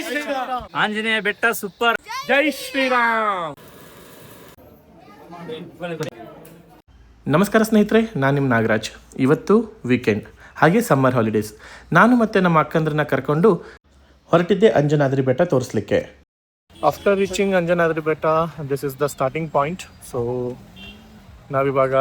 ಶ್ರೀರಾಮ್. ಆಂಜನೇಯ ಬೆಟ್ಟ ಸೂಪರ್. ಜೈ ಶ್ರೀರಾಮ್. ನಮಸ್ಕಾರ ಸ್ನೇಹಿತರೆ, ನಾನು ನಿಮ್ಮ ನಾಗರಾಜ್. ಇವತ್ತು ವೀಕೆಂಡ್, ಹಾಗೆ ಸಮ್ಮರ್ ಹಾಲಿಡೇಸ್. ನಾನು ಮತ್ತು ನಮ್ಮ ಅಕ್ಕಂದ್ರನ್ನ ಕರ್ಕೊಂಡು ಹೊರಟಿದ್ದೆ ಅಂಜನಾದ್ರಿ ಬೆಟ್ಟ ತೋರಿಸ್ಲಿಕ್ಕೆ. ಆಫ್ಟರ್ ರೀಚಿಂಗ್ ಅಂಜನಾದ್ರಿ ಬೆಟ್ಟ, this is the starting point. So ನಾವಿವಾಗ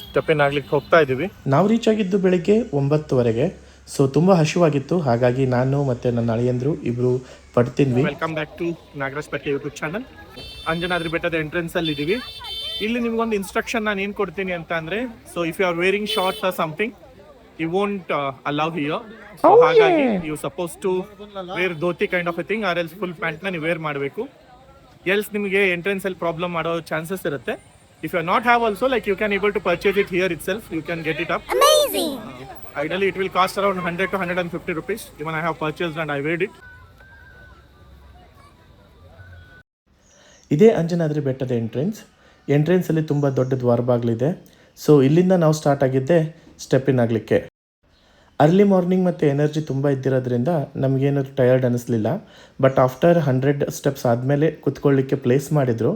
ಸ್ಟೆಪ್ ಇನ್ ಆಗ್ಲಿಕ್ಕೆ ಹೋಗ್ತಾ ಇದ್ದೀವಿ. ನಾವು ರೀಚ್ ಆಗಿದ್ದು ಬೆಳಿಗ್ಗೆ 9:00. ಸೊ ತುಂಬ ಹಸಿವಾಗಿತ್ತು, ಹಾಗಾಗಿ ನಾನು ಮತ್ತು ನನ್ನ ಅಳಿಯಂದ್ರು ಇಬ್ಬರು ಪಡ್ತಿದ್ವಿ. Welcome back to Nagaraj Pette YouTube channel. Anjanadri ಬೆಟ್ಟದ ಎಂಟ್ರೆನ್ಸ್ ಅಲ್ಲಿ ಇದ್ದೀವಿ. ಇಲ್ಲಿ ನಿಮ್ಗೊಂದು ಇನ್ಸ್ಟ್ರಕ್ಷನ್ ನಾನು ಏನು ಕೊಡ್ತೀನಿ ಅಂತ ಅಂದರೆ, so if you are wearing shorts or something, you won't allow here. So ಹಾಗಾಗಿ you suppose to wear dhoti kind of a thing, or else full ಪ್ಯಾಂಟ್ನ ನೀವು ವೇರ್ ಮಾಡಬೇಕು. ಎಲ್ಸ್ ನಿಮಗೆ ಎಂಟ್ರೆನ್ಸ್ ಅಲ್ಲಿ ಪ್ರಾಬ್ಲಮ್ ಮಾಡೋ ಚಾನ್ಸಸ್ ಇರುತ್ತೆ. If you are not have also, like you can able to purchase it here itself. You can get it up. Amazing. Ideally, it will cost around 100 to 150 rupees. Even I have purchased and I weighed it. ಇದೇ ಅಂಜನಾದ್ರಿ ಬೆಟ್ಟದ ಎಂಟ್ರೆನ್ಸಲ್ಲಿ ತುಂಬ ದೊಡ್ಡ ದ್ವಾರಬಾಗಿಲಿದೆ. So ಇಲ್ಲಿಂದ ನಾವು start ಆಗಿದ್ದೆ step in ಆಗಲಿಕ್ಕೆ. Early morning ಮತ್ತು energy ತುಂಬ ಇದ್ದಿರೋದ್ರಿಂದ ನಮಗೇನು ಟಯರ್ಡ್ ಅನ್ನಿಸ್ಲಿಲ್ಲ. ಬಟ್ ಆಫ್ಟರ್ 100 ಸ್ಟೆಪ್ಸ್ ಆದಮೇಲೆ ಕುತ್ಕೊಳ್ಳಿಕ್ಕೆ ಪ್ಲೇಸ್ ಮಾಡಿದರು.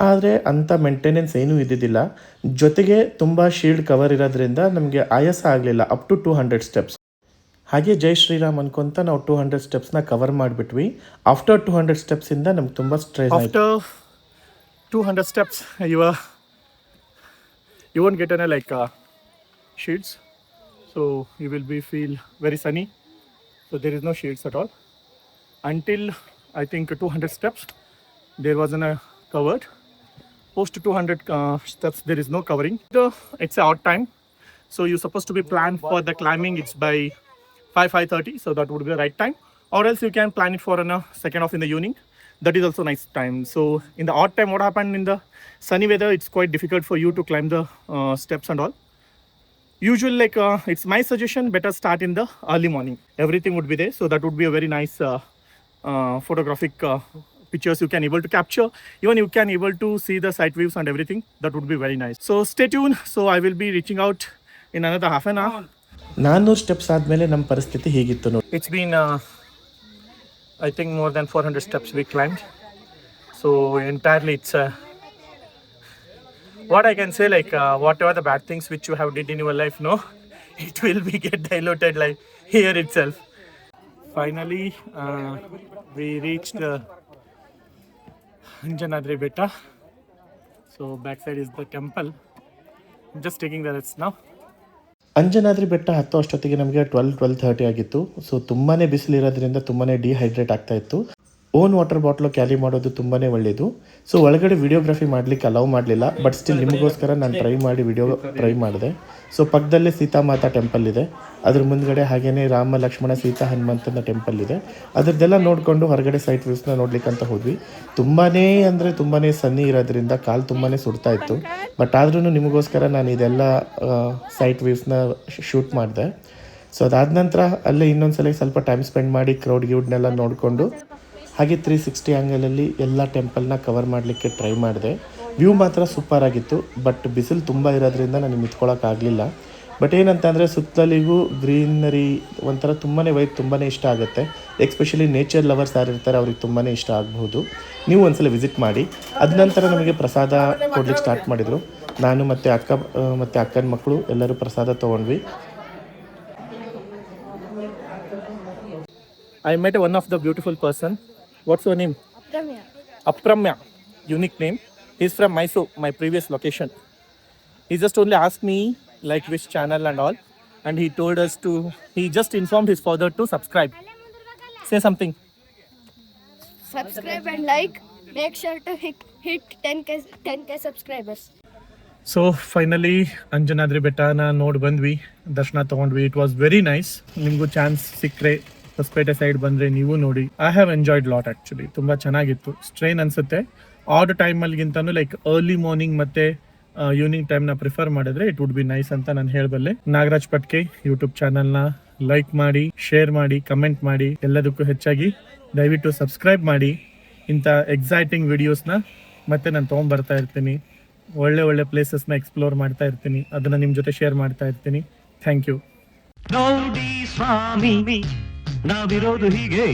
ಆದರೆ ಅಂಥ ಮೇಂಟೆನೆನ್ಸ್ ಏನೂ ಇದ್ದಿದ್ದಿಲ್ಲ. ಜೊತೆಗೆ ತುಂಬ ಶೀಲ್ಡ್ ಕವರ್ ಇರೋದ್ರಿಂದ ನಮಗೆ ಆಯಾಸ ಆಗಲಿಲ್ಲ ಅಪ್ ಟು 200 ಸ್ಟೆಪ್ಸ್. ಹಾಗೆ ಜೈ ಶ್ರೀರಾಮ್ ಅನ್ಕೊಂತ ನಾವು 200 ಸ್ಟೆಪ್ಸ್ನ ಕವರ್ ಮಾಡಿಬಿಟ್ವಿ. ಆಫ್ಟರ್ 200 ಸ್ಟೆಪ್ಸಿಂದ ನಮ್ಗೆ ತುಂಬ ಸ್ಟ್ರೆಸ್ ಆಯಿತು. After 200 steps you won't get any like shades. So you will be feel very sunny. So there is no shades at all. Until I think 200 steps there wasn't a covered. Post 200 steps there is no covering. It's a odd time, so you're supposed to be planned for the climbing. It's by 5:30, so that would be the right time. Or else you can plan it for a second off in the evening. That is also nice time. So in the odd time, what happened in the sunny weather, it's quite difficult for you to climb the steps and all. Usually, like it's my suggestion, better start in the early morning. Everything would be there, so that would be a very nice photographic pictures you can able to capture. Even you can able to see the site views and everything. That would be very nice. So stay tuned. So I will be reaching out in another half an hour. 400 steps ಆದಮೇಲೆ ನಮ್ಮ ಪರಿಸ್ಥಿತಿ ಹೀಗಿತ್ತು ನೋಡಿ. It's been I think more than 400 steps we climbed. So entirely it's what I can say, like whatever the bad things which you have did in your life, no, it will be get diluted like here itself. Finally we reached Anjanadri Betta. So backside is the temple. I'm just taking the rest now. Anjanadri ಬೆಟ್ಟ ಹತ್ತೋ ಅಷ್ಟೊತ್ತಿಗೆ ನಮಗೆ 12:30 ಆಗಿತ್ತು. So ತುಂಬಾ ಬಿಸಿಲಿರೋದ್ರಿಂದ ತುಂಬಾ dehydrate ಆಗ್ತಾ ಇತ್ತು. Own water bottle carry ಮಾಡೋದು ತುಂಬಾ ಒಳ್ಳೆಯದು. ಸೊ ಒಳಗಡೆ ವಿಡಿಯೋಗ್ರಫಿ ಮಾಡಲಿಕ್ಕೆ ಅಲೌ ಮಾಡಲಿಲ್ಲ. ಬಟ್ ಸ್ಟಿಲ್ ನಿಮಗೋಸ್ಕರ ನಾನು ಟ್ರೈ ಮಾಡಿದೆ. ಸೊ ಪಕ್ಕದಲ್ಲೇ ಸೀತಾಮಾತಾ ಟೆಂಪಲ್ ಇದೆ, ಅದ್ರ ಮುಂದ್ಗಡೆ ಹಾಗೇನೆ ರಾಮ ಲಕ್ಷ್ಮಣ ಸೀತಾ ಹನುಮಂತನ ಟೆಂಪಲ್ ಇದೆ. ಅದ್ರದ್ದೆಲ್ಲ ನೋಡಿಕೊಂಡು ಹೊರಗಡೆ ಸೈಟ್ ವ್ಯೂಸ್ನ ನೋಡ್ಲಿಕ್ಕಂತ ಹೋದ್ವಿ. ತುಂಬಾ ಸನ್ನಿ ಇರೋದ್ರಿಂದ ಕಾಲು ತುಂಬಾ ಸುಡ್ತಾ ಇತ್ತು. ಬಟ್ ಆದ್ರೂ ನಿಮಗೋಸ್ಕರ ನಾನು ಇದೆಲ್ಲ ಸೈಟ್ ವ್ಯೂಸ್ನ ಶೂಟ್ ಮಾಡಿದೆ. ಸೊ ಅದಾದ ನಂತರ ಅಲ್ಲೇ ಇನ್ನೊಂದ್ಸಲ ಸ್ವಲ್ಪ ಟೈಮ್ ಸ್ಪೆಂಡ್ ಮಾಡಿ ಗಿವ್ಡ್ನೆಲ್ಲ ನೋಡಿಕೊಂಡು ಹಾಗೆ 360 ಆ್ಯಂಗಲಲ್ಲಿ ಎಲ್ಲ ಟೆಂಪಲ್ನ ಕವರ್ ಮಾಡಲಿಕ್ಕೆ ಟ್ರೈ ಮಾಡಿದೆ. ವ್ಯೂ ಮಾತ್ರ ಸೂಪರ್ ಆಗಿತ್ತು. ಬಟ್ ಬಿಸಿಲು ತುಂಬ ಇರೋದ್ರಿಂದ ನನಗೆ ನಿಂತ್ಕೊಳ್ಳೋಕ್ಕಾಗಲಿಲ್ಲ. ಬಟ್ ಏನಂತಂದರೆ ಸುತ್ತಲಿಗೂ ಗ್ರೀನರಿ ಒಂಥರ ವೈಬ್ ತುಂಬಾ ಇಷ್ಟ ಆಗುತ್ತೆ. ಎಸ್ಪೆಷಲಿ ನೇಚರ್ ಲವರ್ಸ್ ಯಾರು ಇರ್ತಾರೆ ಅವ್ರಿಗೆ ತುಂಬಾ ಇಷ್ಟ ಆಗಬಹುದು. ನೀವು ಒಂದ್ಸಲ ವಿಸಿಟ್ ಮಾಡಿ. ಅದ ನಂತರ ನಮಗೆ ಪ್ರಸಾದ ಕೊಡ್ಲಿಕ್ಕೆ ಸ್ಟಾರ್ಟ್ ಮಾಡಿದರು. ನಾನು ಮತ್ತು ಅಕ್ಕನ ಮಕ್ಕಳು ಎಲ್ಲರೂ ಪ್ರಸಾದ ತೊಗೊಂಡ್ವಿ. I met one of the beautiful person. What's your name? Apramya. Unique name. He's from Mysore, my previous location. He just only asked me like which channel and all, and he just informed his father to subscribe. Say something. Subscribe and like. Make sure to hit 10k subscribers. So finally Anjanadri ಬೆಟ್ಟನ ನೋಡಿ ಬಂದ್ವಿ, ದರ್ಶನ ತಗೊಂಡ್ವಿ. It was very nice. ನಿಮಗೂ chance ಸಿಕ್ಕರೆ Hosapete side ಬಂದರೆ ನೀವು ನೋಡಿ. I have enjoyed lot actually. ತುಂಬ ಚೆನ್ನಾಗಿತ್ತು. ಸ್ಟ್ರೈನ್ ಅನಿಸುತ್ತೆ. ಆಡ್ ಟೈಮಲ್ಲಿಗಿಂತನೂ ಲೈಕ್ ಅರ್ಲಿ ಮಾರ್ನಿಂಗ್ ಮತ್ತು ಈವ್ನಿಂಗ್ ಟೈಮ್ನ ಪ್ರಿಫರ್ ಮಾಡಿದ್ರೆ ಇಟ್ ವುಡ್ ಬಿ ನೈಸ್ ಅಂತ ನಾನು ಹೇಳಬಲ್ಲೆ. ನಾಗರಾಜ್ ಪಟ್ಕೆ ಯೂಟ್ಯೂಬ್ ಚಾನಲ್ನ ಲೈಕ್ ಮಾಡಿ, ಶೇರ್ ಮಾಡಿ, ಕಮೆಂಟ್ ಮಾಡಿ. ಎಲ್ಲದಕ್ಕೂ ಹೆಚ್ಚಾಗಿ ದಯವಿಟ್ಟು ಸಬ್ಸ್ಕ್ರೈಬ್ ಮಾಡಿ. ಇಂಥ ಎಕ್ಸೈಟಿಂಗ್ ವಿಡಿಯೋಸ್ನ ಮತ್ತೆ ನಾನು ತೊಗೊಂಡ್ಬರ್ತಾ ಇರ್ತೀನಿ. ಒಳ್ಳೆ ಪ್ಲೇಸಸ್ನ ಎಕ್ಸ್ಪ್ಲೋರ್ ಮಾಡ್ತಾ ಇರ್ತೀನಿ. ಅದನ್ನು ನಿಮ್ಮ ಜೊತೆ ಶೇರ್ ಮಾಡ್ತಾ ಇರ್ತೀನಿ. Thank you. ನೋಡಿ ಸ್ವಾಮಿ, ನಾವಿರೋದು ಹೀಗೆ.